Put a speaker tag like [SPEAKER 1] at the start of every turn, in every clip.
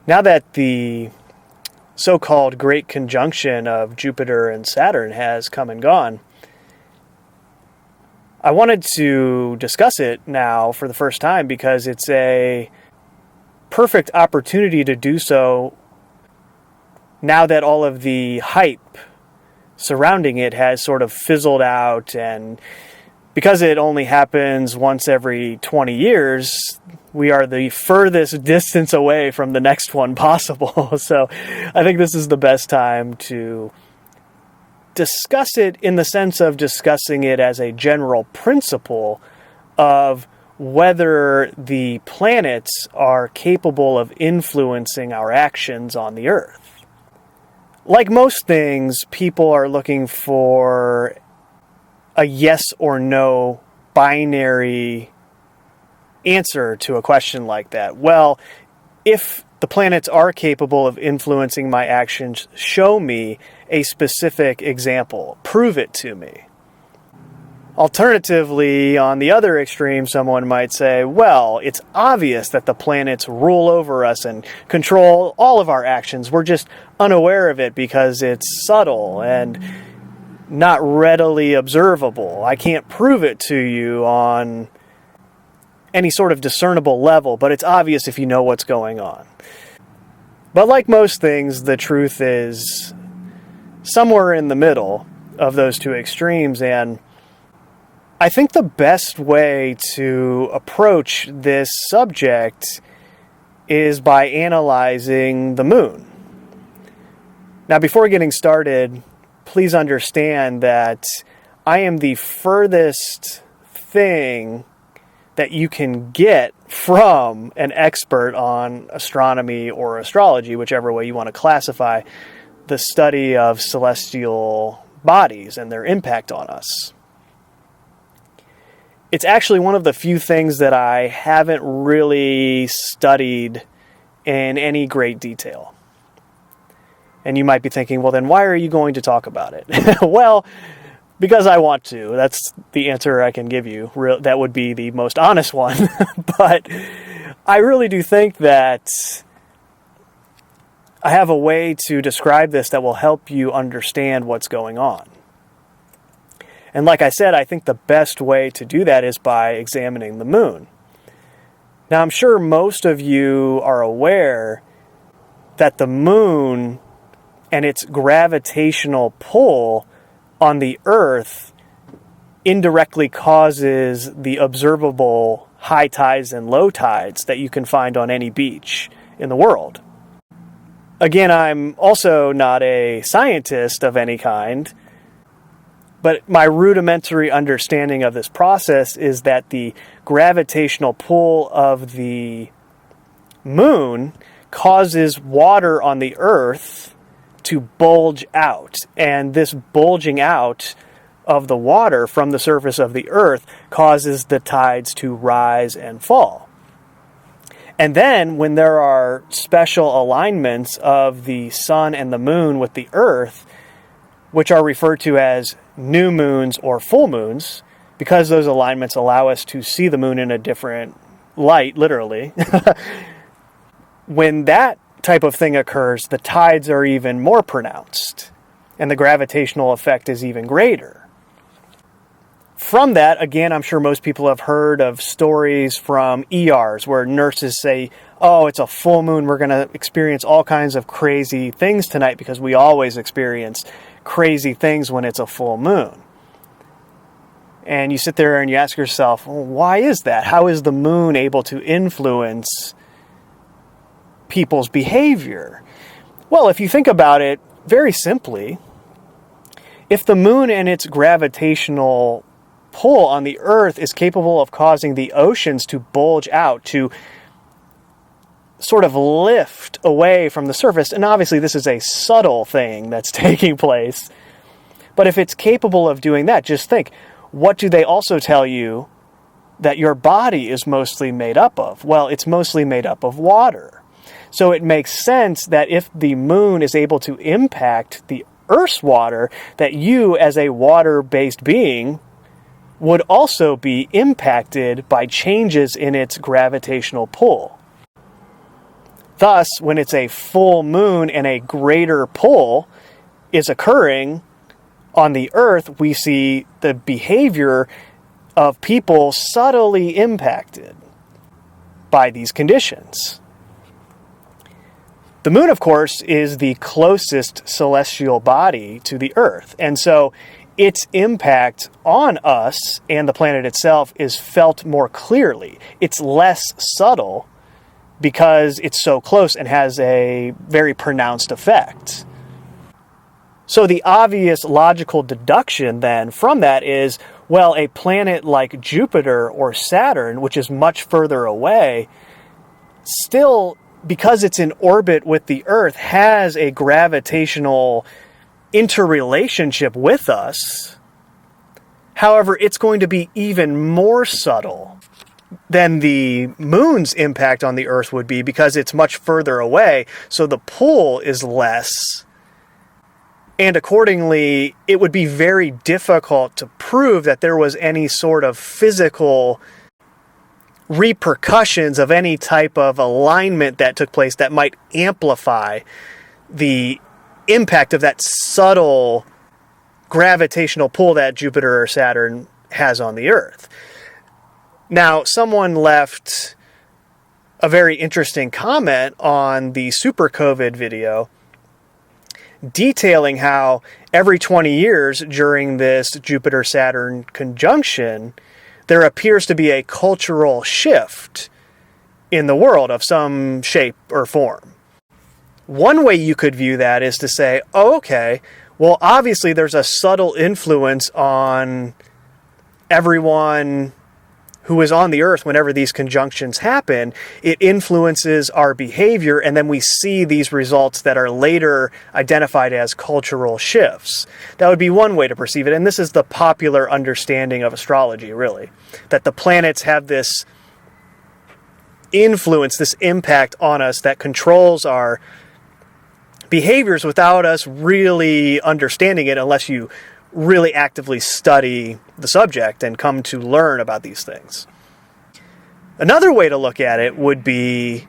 [SPEAKER 1] Now that the so-called Great Conjunction of Jupiter and Saturn has come and gone, I wanted to discuss it now for the first time because it's a perfect opportunity to do so now that all of the hype surrounding it has sort of fizzled out, and because it only happens once every 20 years, we are the furthest distance away from the next one possible. So I think this is the best time to discuss it in the sense of discussing it as a general principle of whether the planets are capable of influencing our actions on the Earth. Like most things, people are looking for a yes or no binary answer to a question like that. Well, if the planets are capable of influencing my actions, show me a specific example. Prove it to me. Alternatively, on the other extreme, someone might say, well, it's obvious that the planets rule over us and control all of our actions. We're just unaware of it because it's subtle and not readily observable. I can't prove it to you on any sort of discernible level, but it's obvious if you know what's going on. But like most things, the truth is somewhere in the middle of those two extremes, and I think the best way to approach this subject is by analyzing the moon. Now, before getting started, please understand that I am the furthest thing that you can get from an expert on astronomy or astrology, whichever way you want to classify the study of celestial bodies and their impact on us. It's actually one of the few things that I haven't really studied in any great detail. And you might be thinking, well, then why are you going to talk about it? Well, because I want to. That's the answer I can give you. That would be the most honest one. But I really do think that I have a way to describe this that will help you understand what's going on. And like I said, I think the best way to do that is by examining the moon. Now, I'm sure most of you are aware that the moon and its gravitational pull on the Earth indirectly causes the observable high tides and low tides that you can find on any beach in the world. Again, I'm also not a scientist of any kind, but my rudimentary understanding of this process is that the gravitational pull of the moon causes water on the Earth to bulge out. And this bulging out of the water from the surface of the Earth causes the tides to rise and fall. And then when there are special alignments of the sun and the moon with the Earth, which are referred to as new moons or full moons, because those alignments allow us to see the moon in a different light, literally, when that type of thing occurs, the tides are even more pronounced, and the gravitational effect is even greater. From that, again, I'm sure most people have heard of stories from ERs where nurses say, oh, it's a full moon, we're going to experience all kinds of crazy things tonight, because we always experience crazy things when it's a full moon. And you sit there and you ask yourself, well, why is that? How is the moon able to influence people's behavior? Well, if you think about it very simply, if the moon and its gravitational pull on the Earth is capable of causing the oceans to bulge out, to sort of lift away from the surface, and obviously this is a subtle thing that's taking place, but if it's capable of doing that, just think, what do they also tell you that your body is mostly made up of? Well, it's mostly made up of water. So it makes sense that if the moon is able to impact the Earth's water, that you as a water-based being would also be impacted by changes in its gravitational pull. Thus, when it's a full moon and a greater pull is occurring on the Earth, we see the behavior of people subtly impacted by these conditions. The moon, of course, is the closest celestial body to the Earth, and so its impact on us and the planet itself is felt more clearly. It's less subtle because it's so close and has a very pronounced effect. So the obvious logical deduction then from that is, well, a planet like Jupiter or Saturn, which is much further away, still, because it's in orbit with the Earth, has a gravitational interrelationship with us. However, it's going to be even more subtle than the moon's impact on the Earth would be because it's much further away, so the pull is less. And accordingly, it would be very difficult to prove that there was any sort of physical repercussions of any type of alignment that took place that might amplify the impact of that subtle gravitational pull that Jupiter or Saturn has on the Earth. Now, someone left a very interesting comment on the Super COVID video detailing how every 20 years during this Jupiter-Saturn conjunction, there appears to be a cultural shift in the world of some shape or form. One way you could view that is to say, oh, okay, well, obviously there's a subtle influence on everyone who is on the Earth whenever these conjunctions happen. It influences our behavior, and then we see these results that are later identified as cultural shifts. That would be one way to perceive it, and this is the popular understanding of astrology, really, that the planets have this influence, this impact on us that controls our behaviors without us really understanding it unless you really actively study the subject and come to learn about these things. Another way to look at it would be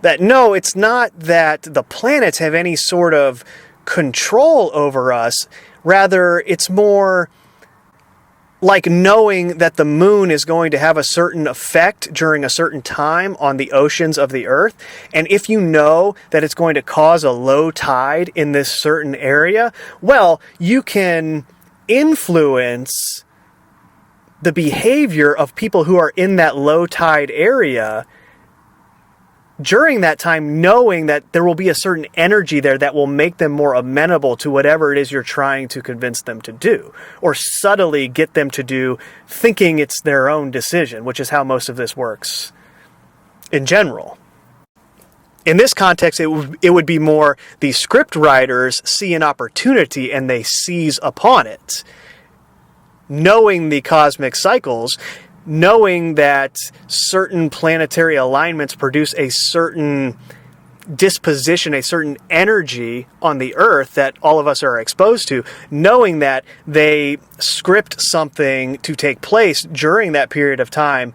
[SPEAKER 1] that no, it's not that the planets have any sort of control over us. Rather, it's more like knowing that the moon is going to have a certain effect during a certain time on the oceans of the Earth. And if you know that it's going to cause a low tide in this certain area, well, you can influence the behavior of people who are in that low tide area during that time, knowing that there will be a certain energy there that will make them more amenable to whatever it is you're trying to convince them to do, or subtly get them to do, thinking it's their own decision, which is how most of this works in general. In this context, it would be more the script writers see an opportunity and they seize upon it, knowing the cosmic cycles, knowing that certain planetary alignments produce a certain disposition, a certain energy on the Earth that all of us are exposed to, knowing that they script something to take place during that period of time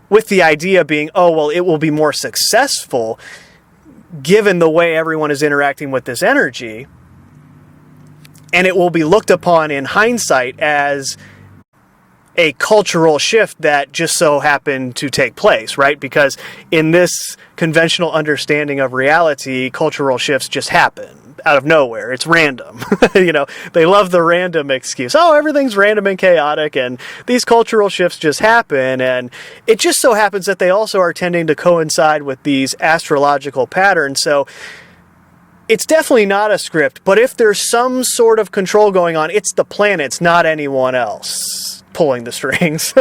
[SPEAKER 1] with the idea being, oh, well, it will be more successful given the way everyone is interacting with this energy, and it will be looked upon in hindsight as a cultural shift that just so happened to take place, right? Because in this conventional understanding of reality, cultural shifts just happen out of nowhere. It's random. They love the random excuse. Oh, everything's random and chaotic, and these cultural shifts just happen. And it just so happens that they also are tending to coincide with these astrological patterns. So it's definitely not a script, but if there's some sort of control going on, it's the planets, not anyone else pulling the strings.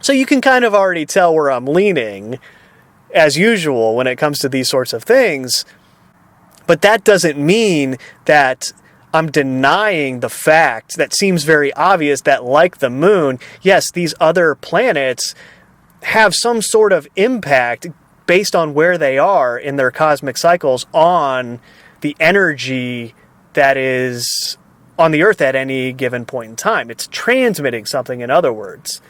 [SPEAKER 1] So you can kind of already tell where I'm leaning, as usual, when it comes to these sorts of things. But that doesn't mean that I'm denying the fact that seems very obvious that, like the moon, yes, these other planets have some sort of impact based on where they are in their cosmic cycles on the energy that is on the Earth at any given point in time. It's transmitting something, in other words.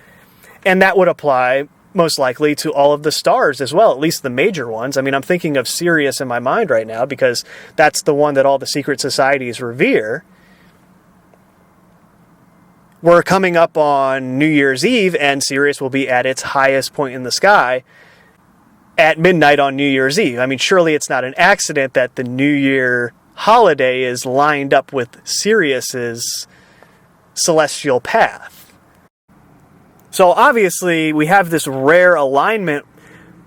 [SPEAKER 1] And that would apply most likely to all of the stars as well, at least the major ones. I mean, I'm thinking of Sirius in my mind right now because that's the one that all the secret societies revere. We're coming up on New Year's Eve, and Sirius will be at its highest point in the sky at midnight on New Year's Eve. I mean, surely it's not an accident that the New Year holiday is lined up with Sirius's celestial path. So obviously we have this rare alignment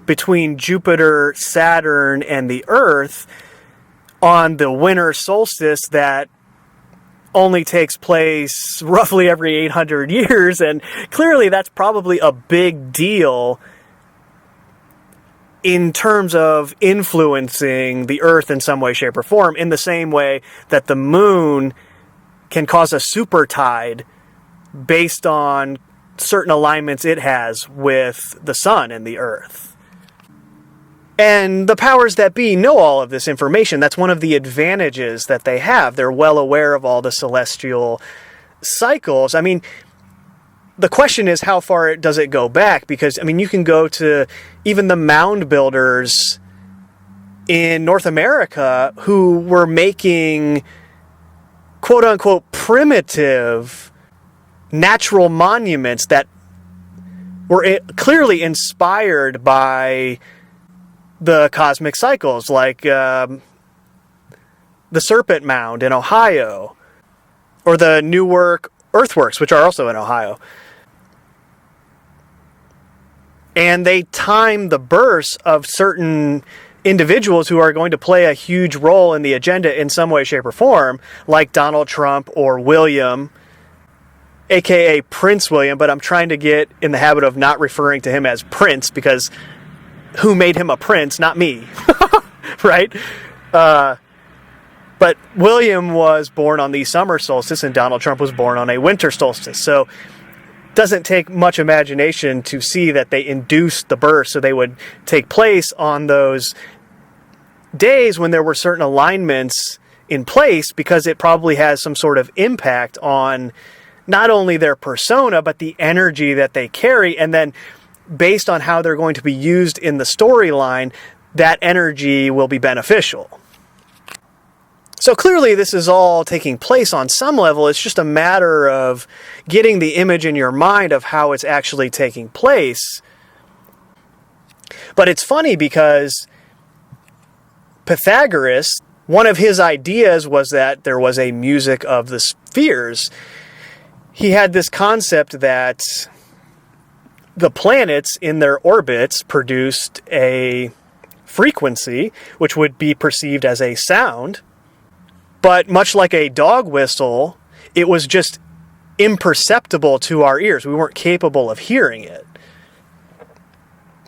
[SPEAKER 1] between Jupiter, Saturn, and the Earth on the winter solstice that only takes place roughly every 800 years, and clearly that's probably a big deal in terms of influencing the Earth in some way, shape, or form, in the same way that the moon can cause a super tide based on certain alignments it has with the sun and the Earth. And the powers that be know all of this information. That's one of the advantages that they have. They're well aware of all the celestial cycles. I mean, the question is, how far does it go back? Because, I mean, you can go to even the mound builders in North America who were making quote-unquote primitive natural monuments that were clearly inspired by the cosmic cycles, like the Serpent Mound in Ohio, or the Newark earthworks, which are also in Ohio. And they time the births of certain individuals who are going to play a huge role in the agenda in some way, shape, or form, like Donald Trump or William, aka Prince William, but I'm trying to get in the habit of not referring to him as Prince, because who made him a prince? Not me. Right? But William was born on the summer solstice and Donald Trump was born on a winter solstice. So it doesn't take much imagination to see that they induced the birth, so they would take place on those days when there were certain alignments in place, because it probably has some sort of impact on not only their persona, but the energy that they carry. And then based on how they're going to be used in the storyline, that energy will be beneficial. So clearly this is all taking place on some level. It's just a matter of getting the image in your mind of how it's actually taking place. But it's funny because Pythagoras, one of his ideas was that there was a music of the spheres. He had this concept that the planets in their orbits produced a frequency which would be perceived as a sound. But much like a dog whistle, it was just imperceptible to our ears. We weren't capable of hearing it.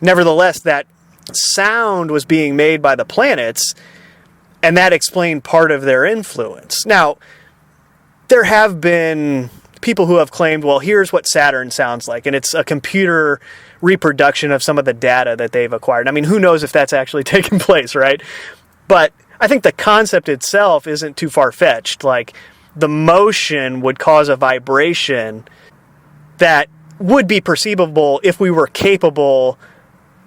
[SPEAKER 1] Nevertheless, that sound was being made by the planets, and that explained part of their influence. Now, there have been people who have claimed, well, here's what Saturn sounds like, and it's a computer reproduction of some of the data that they've acquired. I mean, who knows if that's actually taken place, right? But I think the concept itself isn't too far-fetched. Like, the motion would cause a vibration that would be perceivable if we were capable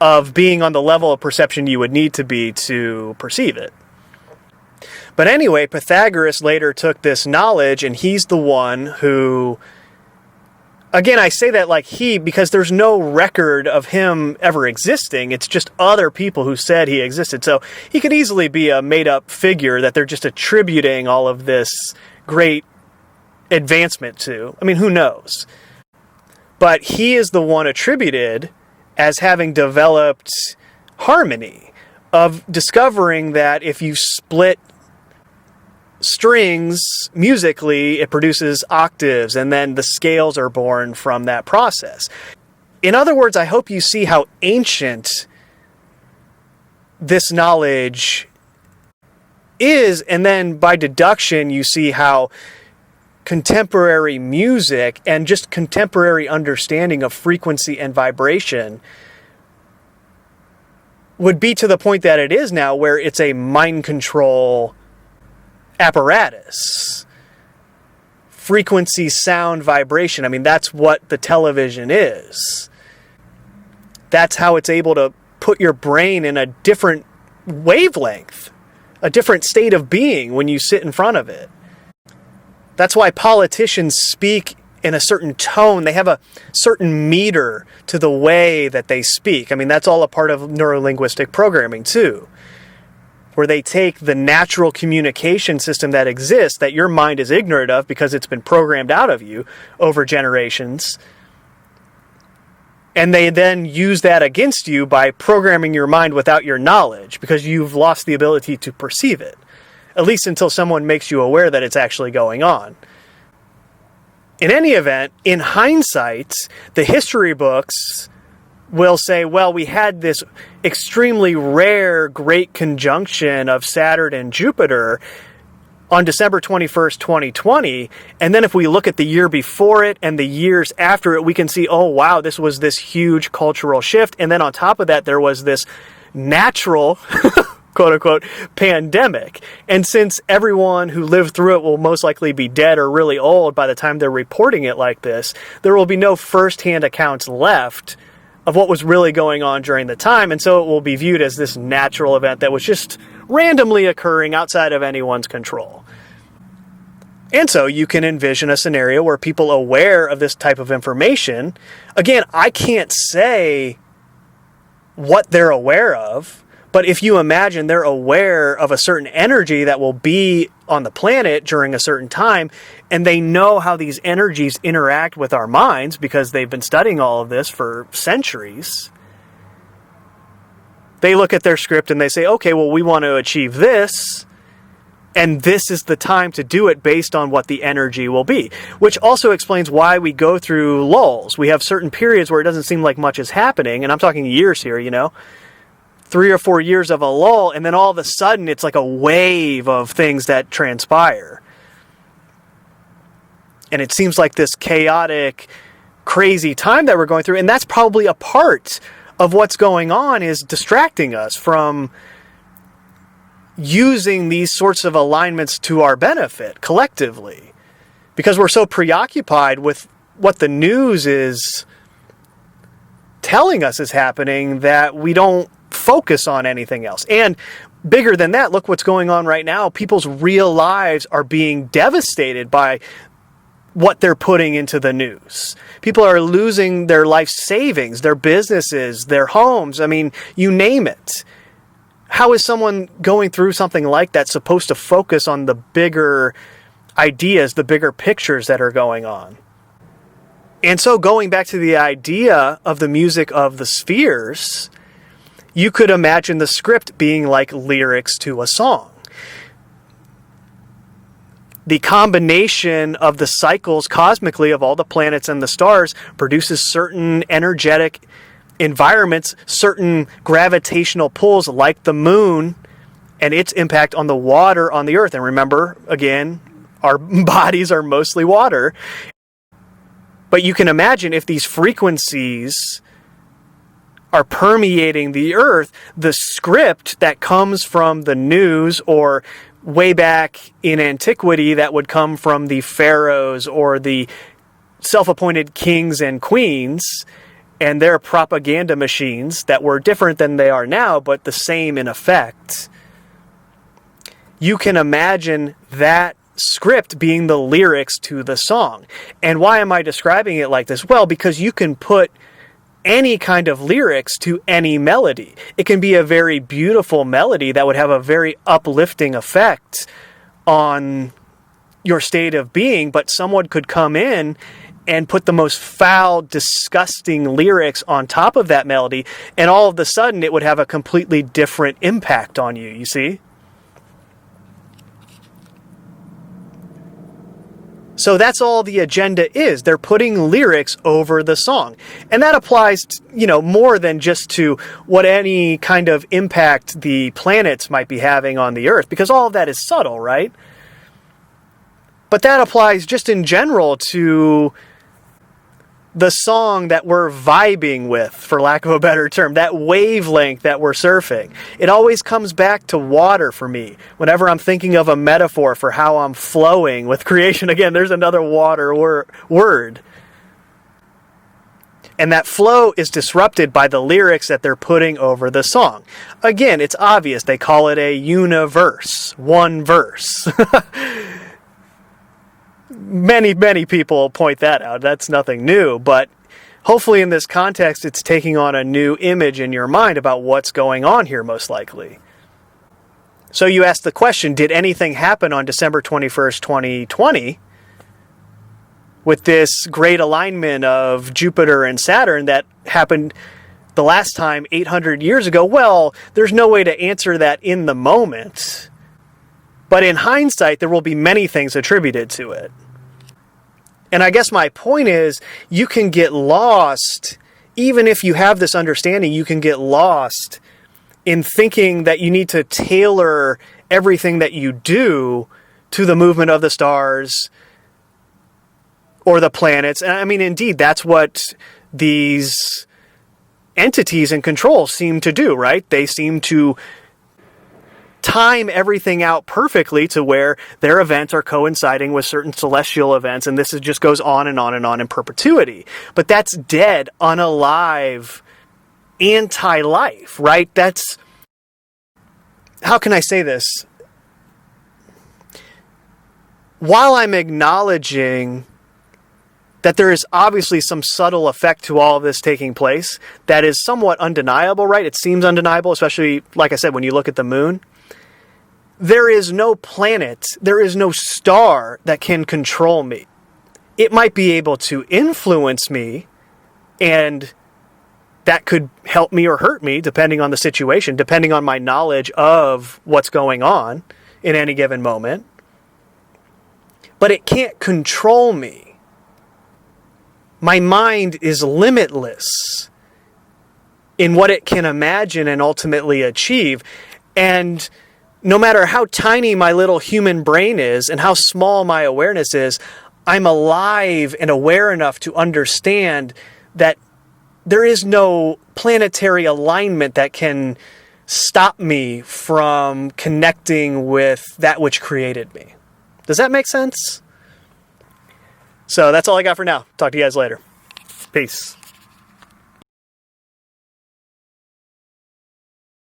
[SPEAKER 1] of being on the level of perception you would need to be to perceive it. But anyway, Pythagoras later took this knowledge, and he's the one who, again, I say that like he, because there's no record of him ever existing. It's just other people who said he existed. So he could easily be a made-up figure that they're just attributing all of this great advancement to. I mean, who knows? But he is the one attributed as having developed harmony, of discovering that if you split strings musically, it produces octaves, and then the scales are born from that process. In other words, I hope you see how ancient this knowledge is, and then by deduction you see how contemporary music and just contemporary understanding of frequency and vibration would be to the point that it is now, where it's a mind control apparatus. Frequency, sound, vibration. I mean, that's what the television is. That's how it's able to put your brain in a different wavelength, a different state of being when you sit in front of it. That's why politicians speak in a certain tone. They have a certain meter to the way that they speak. I mean, that's all a part of neurolinguistic programming too, where they take the natural communication system that exists, that your mind is ignorant of because it's been programmed out of you over generations, and they then use that against you by programming your mind without your knowledge, because you've lost the ability to perceive it, at least until someone makes you aware that it's actually going on. In any event, in hindsight, the history books will say, well, we had this extremely rare great conjunction of Saturn and Jupiter on December 21st, 2020. And then if we look at the year before it and the years after it, we can see, oh, wow, this was this huge cultural shift. And then on top of that, there was this natural quote unquote pandemic. And since everyone who lived through it will most likely be dead or really old by the time they're reporting it like this, there will be no firsthand accounts left of what was really going on during the time. And so it will be viewed as this natural event that was just randomly occurring outside of anyone's control. And so you can envision a scenario where people aware of this type of information, again, I can't say what they're aware of, but if you imagine they're aware of a certain energy that will be on the planet during a certain time, and they know how these energies interact with our minds because they've been studying all of this for centuries, they look at their script and they say, okay, well, we want to achieve this, and this is the time to do it based on what the energy will be. Which also explains why we go through lulls. We have certain periods where it doesn't seem like much is happening, and I'm talking years here, 3 or 4 years of a lull, and then all of a sudden it's like a wave of things that transpire. And it seems like this chaotic, crazy time that we're going through, and that's probably a part of what's going on, is distracting us from using these sorts of alignments to our benefit collectively, because we're so preoccupied with what the news is telling us is happening that we don't focus on anything else. And bigger than that, look what's going on right now. People's real lives are being devastated by what they're putting into the news. People are losing their life savings, their businesses, their homes. I mean, you name it. How is someone going through something like that supposed to focus on the bigger ideas, the bigger pictures that are going on? And so going back to the idea of the music of the spheres, you could imagine the script being like lyrics to a song. The combination of the cycles cosmically of all the planets and the stars produces certain energetic environments, certain gravitational pulls, like the moon and its impact on the water on the earth. And remember, again, our bodies are mostly water. But you can imagine if these frequencies are permeating the earth, the script that comes from the news, or way back in antiquity that would come from the pharaohs or the self-appointed kings and queens and their propaganda machines that were different than they are now, but the same in effect. You can imagine that script being the lyrics to the song. And why am I describing it like this? Well, because you can put any kind of lyrics to any melody. It can be a very beautiful melody that would have a very uplifting effect on your state of being, but someone could come in and put the most foul, disgusting lyrics on top of that melody, and all of a sudden it would have a completely different impact on you, you see? So that's all the agenda is. They're putting lyrics over the song. And that applies, more than just to what any kind of impact the planets might be having on the Earth, because all of that is subtle, right? But that applies just in general to the song that we're vibing with, for lack of a better term, that wavelength that we're surfing. It always comes back to water for me. Whenever I'm thinking of a metaphor for how I'm flowing with creation, again, there's another water word. And that flow is disrupted by the lyrics that they're putting over the song. Again, it's obvious. They call it a universe, one verse. Many people point that out. That's nothing new. But hopefully in this context, it's taking on a new image in your mind about what's going on here, most likely. So you ask the question, did anything happen on December 21st, 2020? With this great alignment of Jupiter and Saturn that happened the last time 800 years ago? Well, there's no way to answer that in the moment. But in hindsight, there will be many things attributed to it. And I guess my point is, you can get lost, even if you have this understanding, you can get lost in thinking that you need to tailor everything that you do to the movement of the stars or the planets. And I mean, indeed, that's what these entities in control seem to do, right? They seem to time everything out perfectly to where their events are coinciding with certain celestial events, and this just goes on and on and on in perpetuity. But that's dead, unalive, anti-life, right? That's... How can I say this? While I'm acknowledging that there is obviously some subtle effect to all of this taking place that is somewhat undeniable, right? It seems undeniable, especially, like I said, when you look at the moon. There is no planet, there is no star that can control me. It might be able to influence me, and that could help me or hurt me, depending on the situation, depending on my knowledge of what's going on in any given moment. But it can't control me. My mind is limitless in what it can imagine and ultimately achieve. And no matter how tiny my little human brain is and how small my awareness is, I'm alive and aware enough to understand that there is no planetary alignment that can stop me from connecting with that which created me. Does that make sense? So that's all I got for now. Talk to you guys later. Peace.